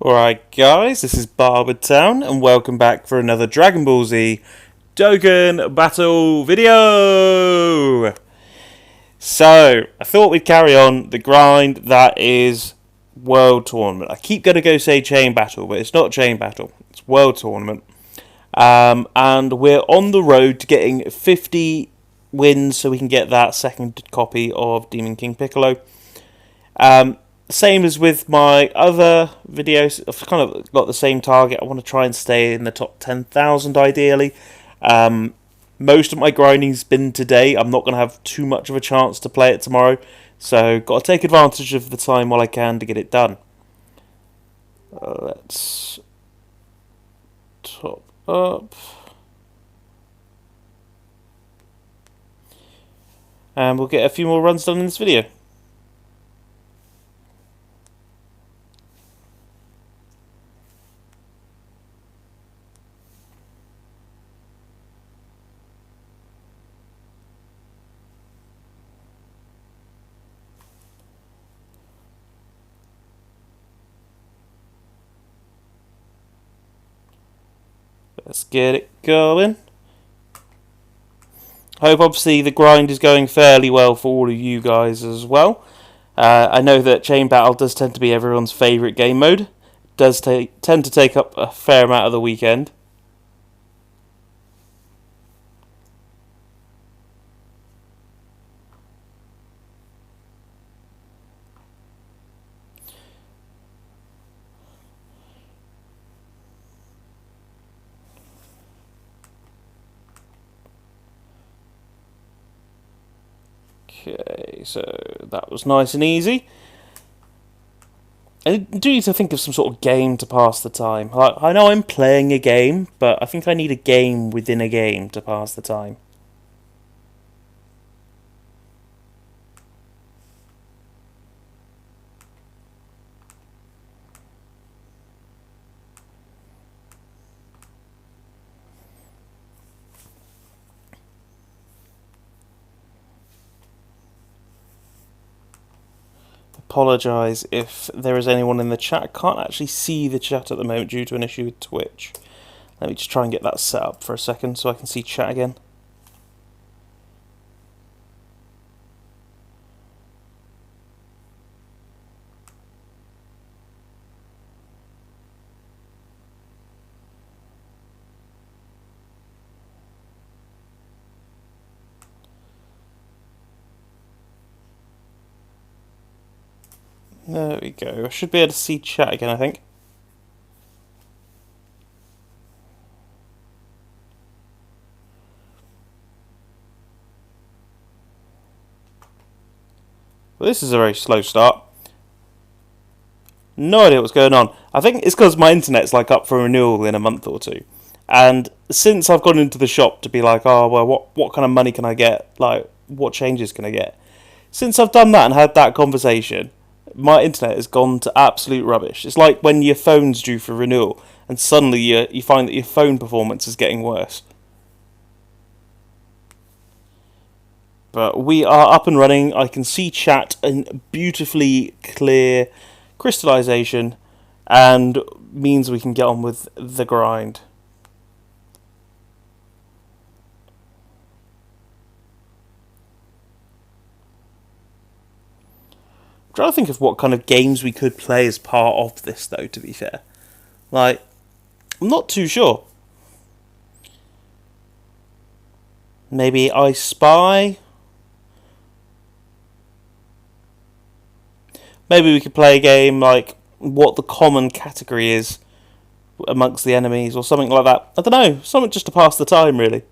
Alright guys, this is Barbertown and welcome back for another Dragon Ball Z Dokkan Battle video! So, I thought we'd carry on the grind that is World Tournament. I keep going to go say Chain Battle, but it's not Chain Battle, it's World Tournament. And we're on the road to getting 50 wins so we can get that second copy of Demon King Piccolo. Same as with my other videos, I've kind of got the same target. I want to try and stay in the top 10,000 ideally. Most of my grinding's been today. I'm not going to have too much of a chance to play it tomorrow. So, got to take advantage of the time while I can to get it done. Let's top up. And we'll get a few more runs done in this video. Let's get it going. I hope obviously the grind is going fairly well for all of you guys as well. I know that Chain Battle does tend to be everyone's favourite game mode. It does tend to take up a fair amount of the weekend. Okay, so that was nice and easy. I do need to think of some sort of game to pass the time. I know I'm playing a game, but I think I need a game within a game to pass the time. Apologise if there is anyone in the chat. I can't actually see the chat at the moment due to an issue with Twitch. Let me just try and get that set up for a second so I can see chat again. There we go. I should be able to see chat again, I think. Well, this is a very slow start. No idea what's going on. I think it's because my internet's like up for renewal in a month or two. And since I've gone into the shop to be like, oh, well, what kind of money can I get? Like, what changes can I get? Since I've done that and had that conversation, my internet has gone to absolute rubbish. It's like when your phone's due for renewal and suddenly you find that your phone performance is getting worse. But we are up and running. I can see chat in beautifully clear crystallization and means we can get on with the grind. I'm trying to think of what kind of games we could play as part of this, though, to be fair. Like, I'm not too sure. Maybe I Spy? Maybe we could play a game like what the common category is amongst the enemies or something like that. I don't know, something just to pass the time, really.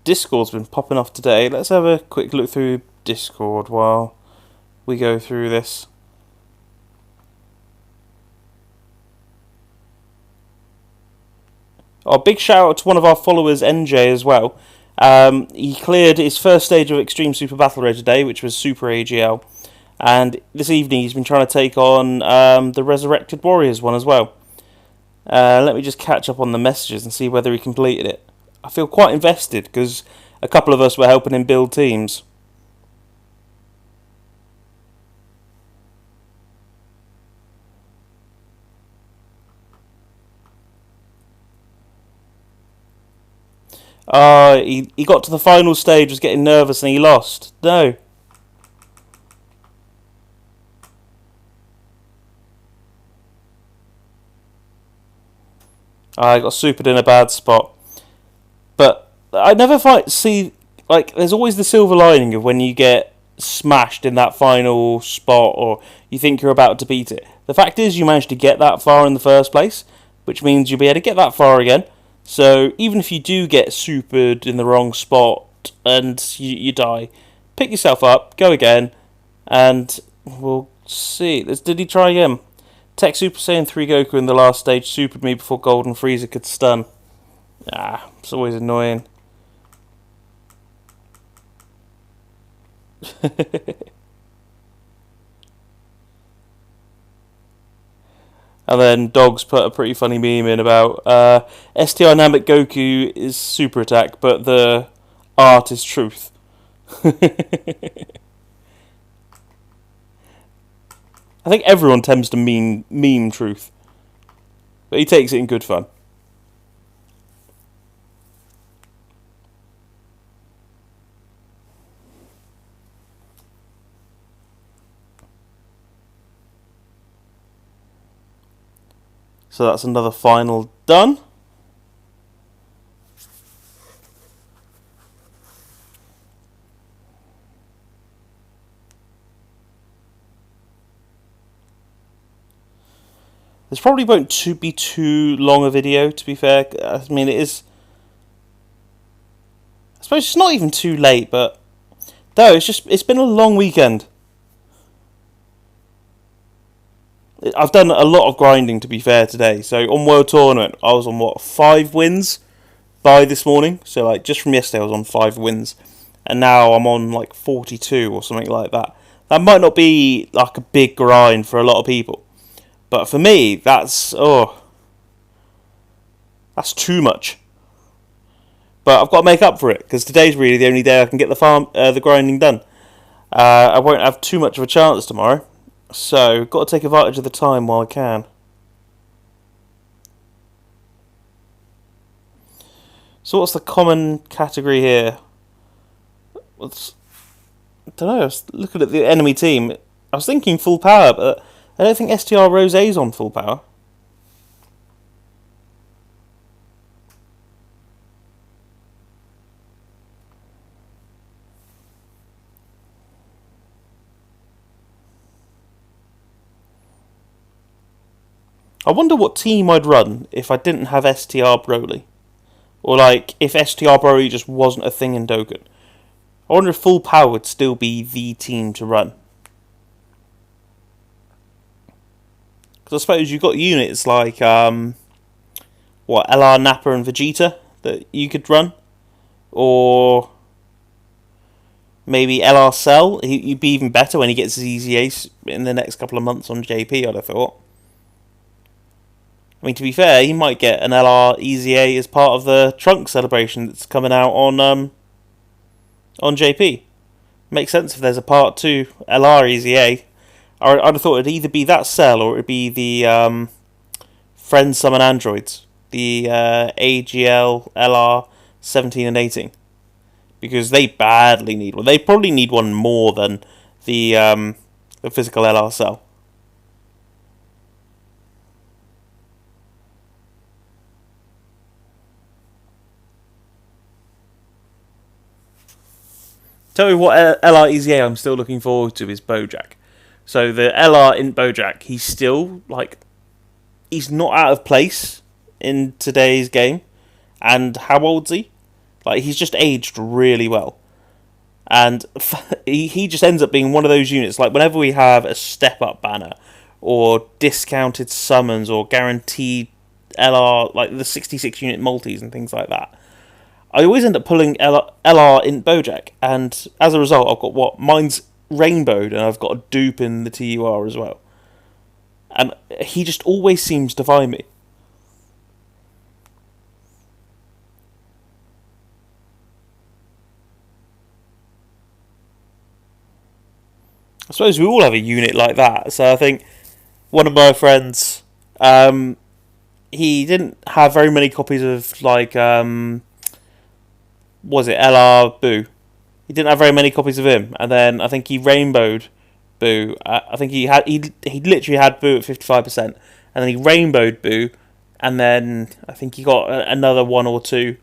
Discord's been popping off today. Let's have a quick look through Discord while we go through this. Oh, big shout out to one of our followers, NJ, as well. He cleared his first stage of Extreme Super Battle Road today, which was Super AGL. And this evening he's been trying to take on the Resurrected Warriors one as well. Let me just catch up on the messages and see whether he completed it. I feel quite invested because a couple of us were helping him build teams. He got to the final stage, was getting nervous, and he lost. No. I got supered in a bad spot. But I never see, like, there's always the silver lining of when you get smashed in that final spot or you think you're about to beat it. The fact is you managed to get that far in the first place, which means you'll be able to get that far again. So even if you do get supered in the wrong spot and you die, pick yourself up, go again, and we'll see. Did he try again? Tech Super Saiyan 3 Goku in the last stage supered me before Golden Frieza could stun. It's always annoying. And then Dogs put a pretty funny meme in about STR Namek Goku is super attack, but the art is truth. I think everyone tends to meme truth, but he takes it in good fun. So that's another final done. This probably won't be too long a video, to be fair. I mean, it is... I suppose it's not even too late, but... No, it's been a long weekend. I've done a lot of grinding, to be fair, today. So on World Tournament, I was on, 5 wins by this morning? So, like, just from yesterday, I was on 5 wins. And now I'm on, 42 or something like that. That might not be, a big grind for a lot of people. But for me, that's too much. But I've got to make up for it, because today's really the only day I can get the grinding done. I won't have too much of a chance tomorrow. So, got to take advantage of the time while I can. So what's the common category here? I don't know, I was looking at the enemy team. I was thinking full power, but I don't think STR Rosé's on full power. I wonder what team I'd run if I didn't have STR Broly. Or if STR Broly just wasn't a thing in Dokkan. I wonder if full power would still be the team to run. Because I suppose you've got units like, LR Nappa and Vegeta that you could run. Or maybe LR Cell. He'd be even better when he gets his Easy Ace in the next couple of months on JP, I'd have thought. I mean, to be fair, he might get an LR Easy A as part of the Trunk celebration that's coming out on JP. Makes sense if there's a part 2 LR Easy A. I'd have thought it'd either be that cell or it'd be the Friend Summon Androids. The AGL, LR 17 and 18. Because they badly need one. They probably need one more than the physical LR cell. Tell you what LR Easy A I'm still looking forward to is Bojack. So the LR in Bojack, he's still, he's not out of place in today's game. And how old's he? He's just aged really well. And he just ends up being one of those units, whenever we have a step-up banner, or discounted summons, or guaranteed LR, like the 66 unit multis and things like that, I always end up pulling LR in Bojack, and as a result, I've got what? Mine's rainbowed, and I've got a dupe in the TUR as well. And he just always seems to find me. I suppose we all have a unit like that, so I think one of my friends, he didn't have very many copies of, like, was it LR Boo? He didn't have very many copies of him, and then I think he rainbowed Boo. I think he literally had Boo at 55%, and then he rainbowed Boo, and then I think he got another one or two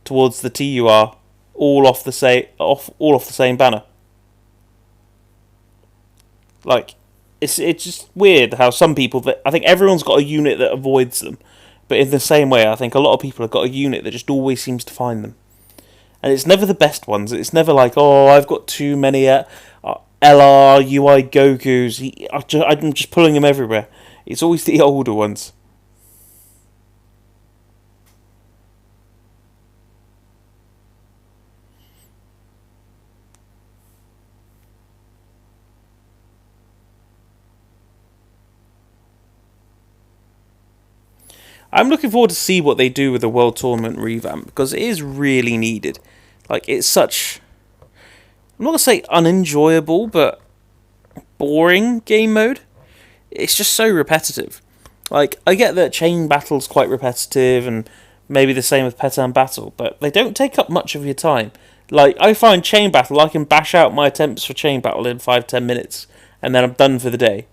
towards the TUR, all off the same banner. Like, it's just weird how some people, that I think everyone's got a unit that avoids them, but in the same way, I think a lot of people have got a unit that just always seems to find them. And it's never the best ones. It's never like, oh, I've got too many LR, UI Gokus. I'm just pulling them everywhere. It's always the older ones. I'm looking forward to see what they do with the World Tournament revamp, because it is really needed. Like, it's such, I'm not going to say unenjoyable, but boring game mode. It's just so repetitive. Like, I get that Chain Battle's quite repetitive, and maybe the same with Petan Battle, but they don't take up much of your time. Like, I find Chain Battle, I can bash out my attempts for Chain Battle in 5-10 minutes, and then I'm done for the day.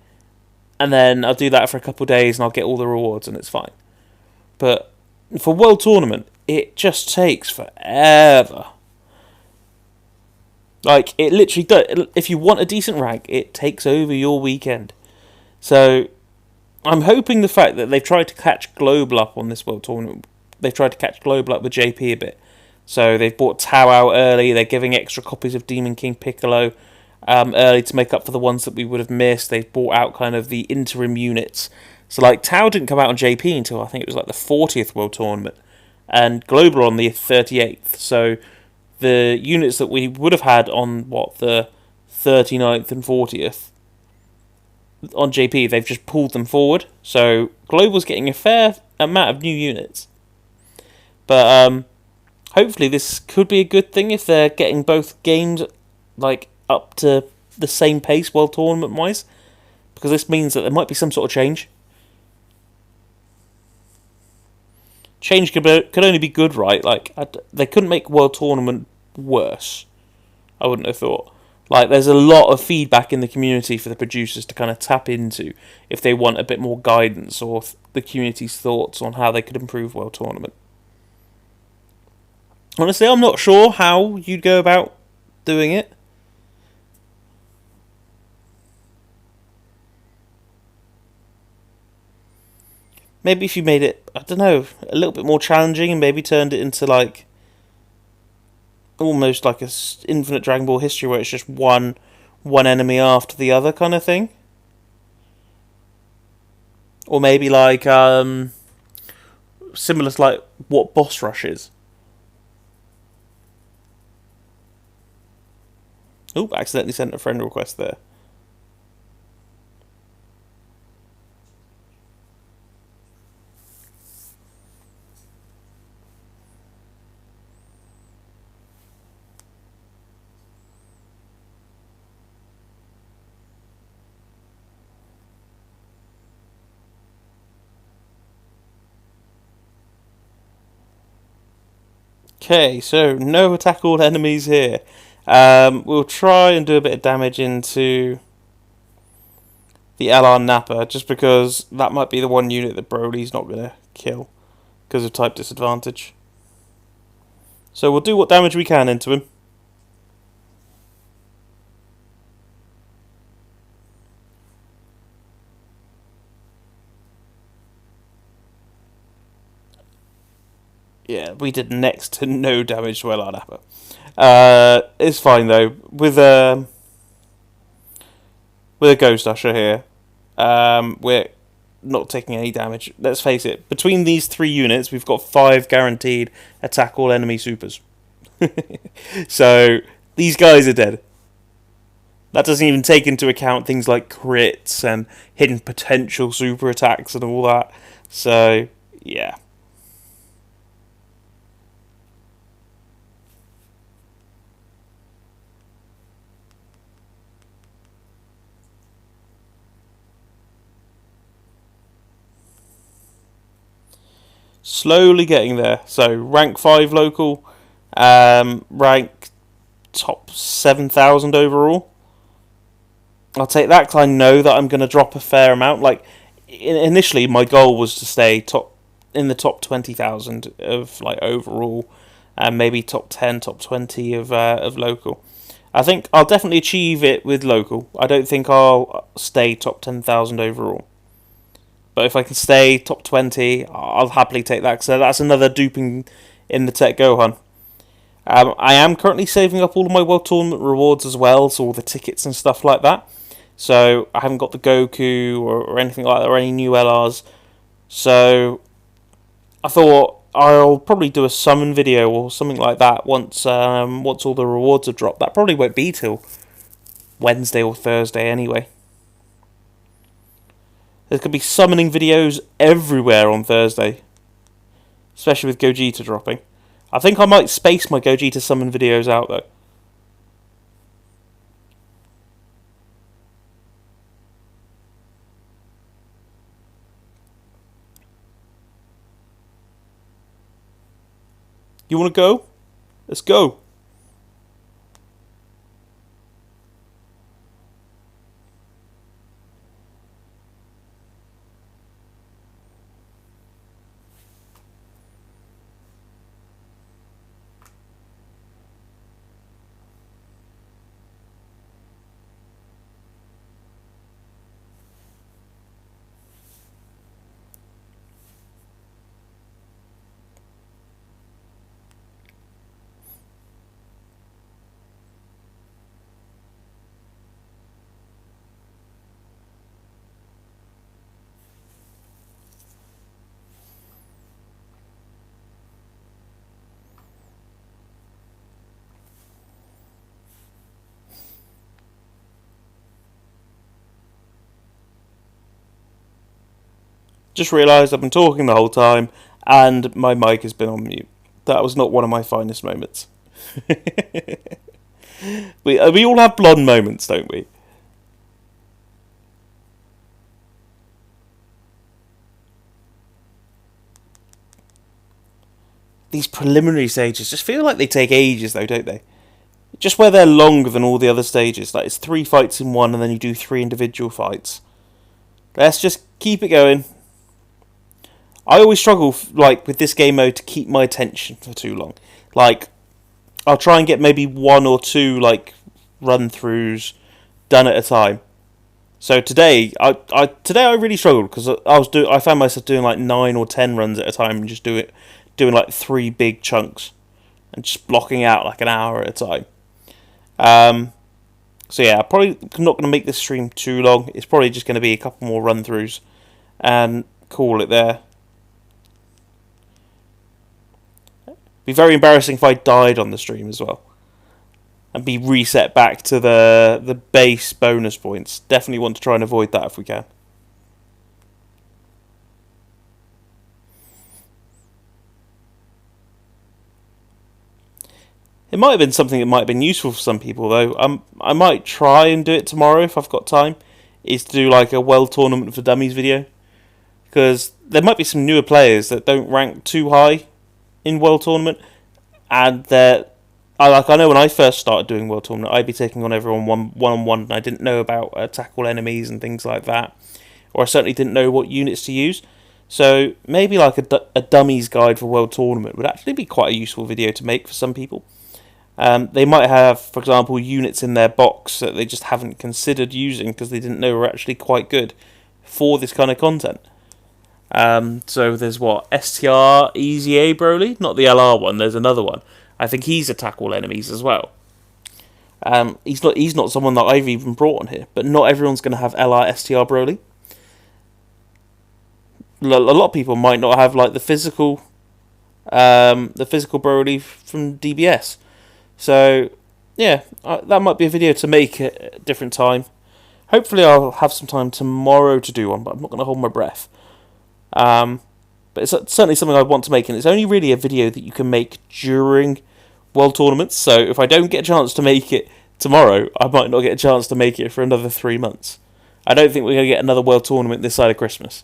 And then I'll do that for a couple of days, and I'll get all the rewards, and it's fine. But for World Tournament, it just takes forever. Like, it literally does. If you want a decent rank, it takes over your weekend. So, I'm hoping the fact that they've tried to catch Global up on this World Tournament, they've tried to catch Global up with JP a bit. So, they've bought Tau out early, they're giving extra copies of Demon King Piccolo early to make up for the ones that we would have missed. They've bought out kind of the interim units. So, like, Tau didn't come out on JP until I think it was like the 40th World Tournament, and Global on the 38th. So, the units that we would have had on, the 39th and 40th on JP, they've just pulled them forward. So, Global's getting a fair amount of new units. But, hopefully this could be a good thing if they're getting both games, like, up to the same pace World Tournament-wise, because this means that there might be some sort of change. Change could only be good, right? Like, they couldn't make World Tournament worse, I wouldn't have thought. Like, there's a lot of feedback in the community for the producers to kind of tap into if they want a bit more guidance or the community's thoughts on how they could improve World Tournament. Honestly, I'm not sure how you'd go about doing it. Maybe if you made it, I don't know, a little bit more challenging and maybe turned it into, like, almost like a Infinite Dragon Ball history where it's just one enemy after the other kind of thing. Or maybe, like, similar to, like, what Boss Rush is. Oop, accidentally sent a friend request there. Okay, so no attack all enemies here. We'll try and do a bit of damage into the LR Nappa, just because that might be the one unit that Broly's not going to kill because of type disadvantage. So we'll do what damage we can into him. Yeah, we did next to no damage to LR Nappa. It's fine though. With a Ghost Usher here, we're not taking any damage. Let's face it, between these 3 units, we've got 5 guaranteed attack all enemy supers. So, these guys are dead. That doesn't even take into account things like crits and hidden potential super attacks and all that. So, yeah. Slowly getting there. So, rank 5 local, rank top 7,000 overall. I'll take that because I know that I'm going to drop a fair amount. Like, initially, my goal was to stay in the top 20,000 of like overall, and maybe top 10, top 20 of local. I think I'll definitely achieve it with local. I don't think I'll stay top 10,000 overall. But if I can stay top 20, I'll happily take that. So that's another duping in the Tech Gohan. I am currently saving up all of my World Tournament rewards as well, so all the tickets and stuff like that. So I haven't got the Goku or anything like that, or any new LRs. So I thought I'll probably do a summon video or something like that once all the rewards have dropped. That probably won't be till Wednesday or Thursday anyway. There's going to be summoning videos everywhere on Thursday, especially with Gogeta dropping. I think I might space my Gogeta summon videos out though. You want to go? Let's go. Just realised I've been talking the whole time and my mic has been on mute. That was not one of my finest moments. we all have blonde moments, don't we? These preliminary stages just feel like they take ages though, don't they? Just where they're longer than all the other stages. Like it's 3 fights in one and then you do 3 individual fights. Let's just keep it going. I always struggle, like, with this game mode to keep my attention for too long. Like, I'll try and get maybe 1 or 2, like, run-throughs done at a time. So today I really struggled because I found myself doing like 9 or 10 runs at a time and just doing like 3 big chunks and just blocking out like an hour at a time. So yeah, probably not going to make this stream too long. It's probably just going to be a couple more run-throughs and call it there. Be very embarrassing if I died on the stream as well. And be reset back to the base bonus points. Definitely want to try and avoid that if we can. It might have been something that might have been useful for some people though. I might try and do it tomorrow if I've got time. Is to do like a World Tournament for Dummies video. Because there might be some newer players that don't rank too high in World Tournament, and I know when I first started doing World Tournament, I'd be taking on everyone one-on-one, and I didn't know about tackle enemies and things like that, or I certainly didn't know what units to use. So maybe like a dummies guide for World Tournament would actually be quite a useful video to make for some people. They might have, for example, units in their box that they just haven't considered using because they didn't know were actually quite good for this kind of content. So there's what, STR Easy A Broly? Not the LR one, there's another one. I think he's attack all enemies as well. He's not someone that I've even brought on here, but not everyone's going to have LR STR Broly. a lot of people might not have like the physical Broly from DBS. So yeah, that might be a video to make at a different time. Hopefully I'll have some time tomorrow to do one, but I'm not going to hold my breath. But it's certainly something I want to make, and it's only really a video that you can make during World Tournaments. So if I don't get a chance to make it tomorrow, I might not get a chance to make it for another 3 months. I don't think we're going to get another World Tournament this side of Christmas.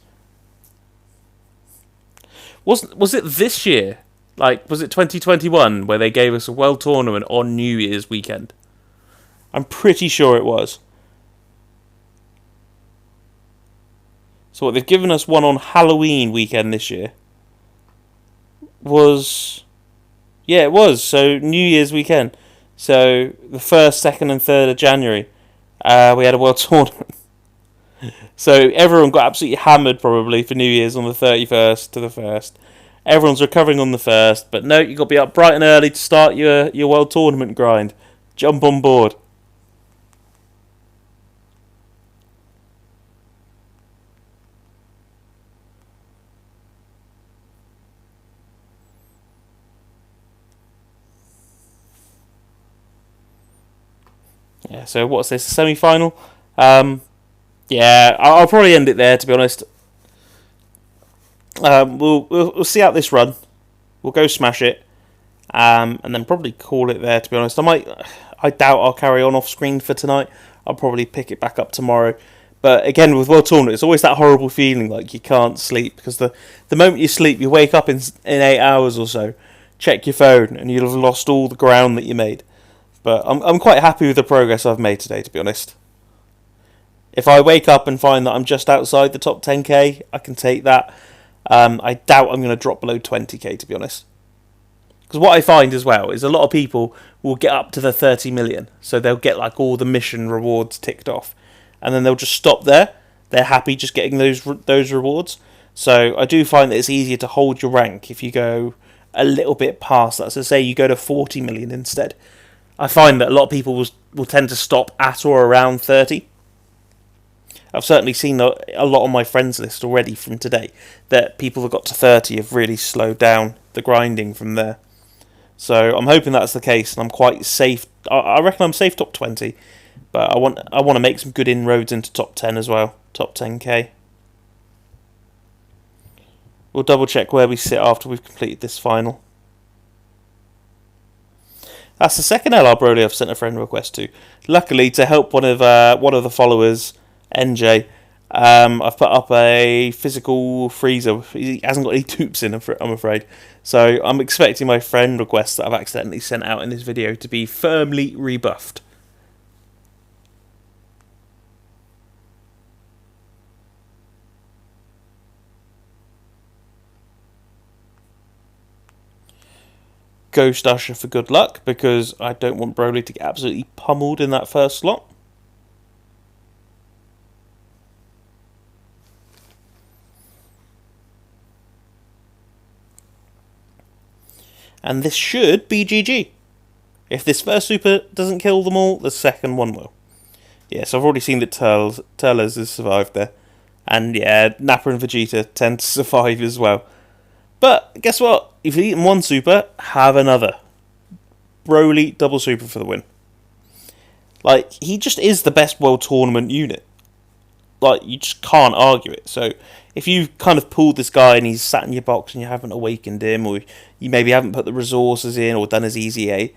Was it this year? Like, was it 2021 where they gave us a World Tournament on New Year's weekend? I'm pretty sure it was. So what they've given us one on Halloween weekend this year was... Yeah, it was. So New Year's weekend. So the 1st, 2nd and 3rd of January, we had a World Tournament. So everyone got absolutely hammered probably for New Year's on the 31st to the 1st. Everyone's recovering on the 1st. But no, you've got to be up bright and early to start your World Tournament grind. Jump on board. Yeah, so what's this, a semi-final? Yeah, I'll probably end it there, to be honest. We'll see out this run. We'll go smash it, and then probably call it there, to be honest. I doubt I'll carry on off screen for tonight. I'll probably pick it back up tomorrow. But again, with World Tournament, it's always that horrible feeling like you can't sleep, because the moment you sleep, you wake up in 8 hours or so, check your phone, and you'll have lost all the ground that you made. But I'm quite happy with the progress I've made today, to be honest. If I wake up and find that I'm just outside the top 10k, I can take that. I doubt I'm going to drop below 20k, to be honest. Because what I find as well is a lot of people will get up to the 30 million. So they'll get like all the mission rewards ticked off. And then they'll just stop there. They're happy just getting those rewards. So I do find that it's easier to hold your rank if you go a little bit past that. So say you go to 40 million instead. I find that a lot of people will tend to stop at or around 30. I've certainly seen a lot on my friends list already from today that people that got to 30 have really slowed down the grinding from there. So I'm hoping that's the case, and I'm quite safe. I reckon I'm safe top 20, but I want to make some good inroads into top 10 as well, top 10k. We'll double check where we sit after we've completed this final. That's the second LR Broly I've sent a friend request to. Luckily, to help one of the followers, NJ, I've put up a physical freezer. He hasn't got any dupes in, I'm afraid. So I'm expecting my friend request that I've accidentally sent out in this video to be firmly rebuffed. Ghost Usher for good luck, because I don't want Broly to get absolutely pummeled in that first slot. And this should be GG. If this first super doesn't kill them all, the second one will. Yes, I've already seen that Turles has survived there. And yeah, Nappa and Vegeta tend to survive as well. But guess what? If you've eaten one super, have another. Broly double super for the win. Like, he just is the best World Tournament unit. Like, you just can't argue it. So, if you've kind of pulled this guy and he's sat in your box and you haven't awakened him, or you maybe haven't put the resources in or done his EZA,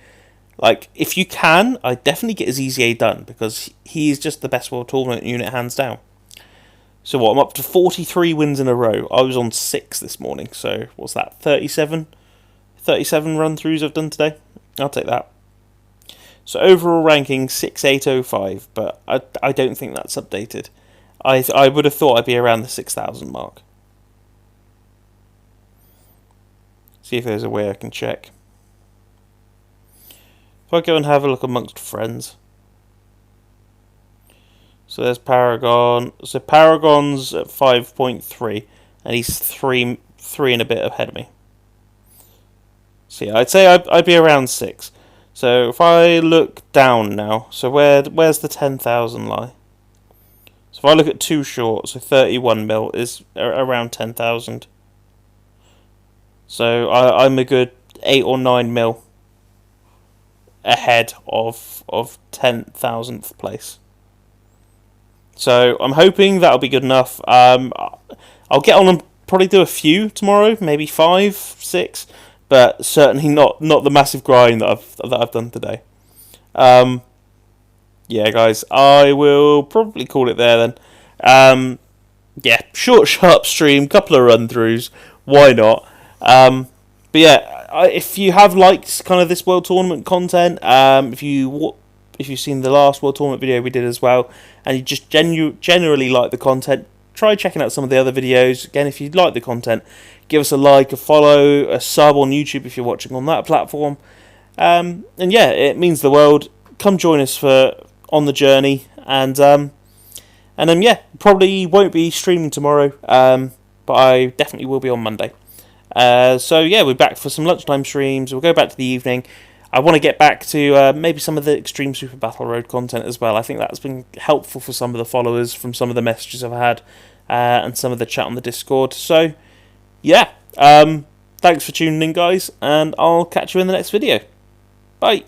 like, if you can, I definitely get his EZA done, because he is just the best World Tournament unit, hands down. So what, I'm up to 43 wins in a row. I was on 6 this morning, so what's that, 37? 37 run-throughs I've done today. I'll take that. So overall ranking 6805, but I don't think that's updated. I would have thought I'd be around the 6,000 mark. See if there's a way I can check. If I go and have a look amongst friends. So there's Paragon. So Paragon's at 5.3, and he's three and a bit ahead of me. So yeah, I'd say I'd be around 6. So if I look down now, so where's the 10,000 lie? So if I look at 2 short, so 31 mil is around 10,000. So I'm a good 8 or 9 mil ahead of 10,000th place. So I'm hoping that'll be good enough. I'll get on and probably do a few tomorrow, maybe 5, 6, but certainly not the massive grind that I've done today. Yeah, guys, I will probably call it there then. Yeah, short, sharp stream, couple of run-throughs, why not? But yeah, if you have liked kind of this World Tournament content, if you've seen the last World Tournament video we did as well, and you just generally like the content, try checking out some of the other videos. Again, if you like the content, give us a like, a follow, a sub on YouTube if you're watching on that platform. And yeah, it means the world. Come join us on the journey, and yeah, probably won't be streaming tomorrow, but I definitely will be on Monday. So yeah, we're back for some lunchtime streams. We'll go back to the evening. I want to get back to maybe some of the Extreme Super Battle Road content as well. I think that's been helpful for some of the followers from some of the messages I've had, and some of the chat on the Discord. So yeah, thanks for tuning in, guys, and I'll catch you in the next video. Bye.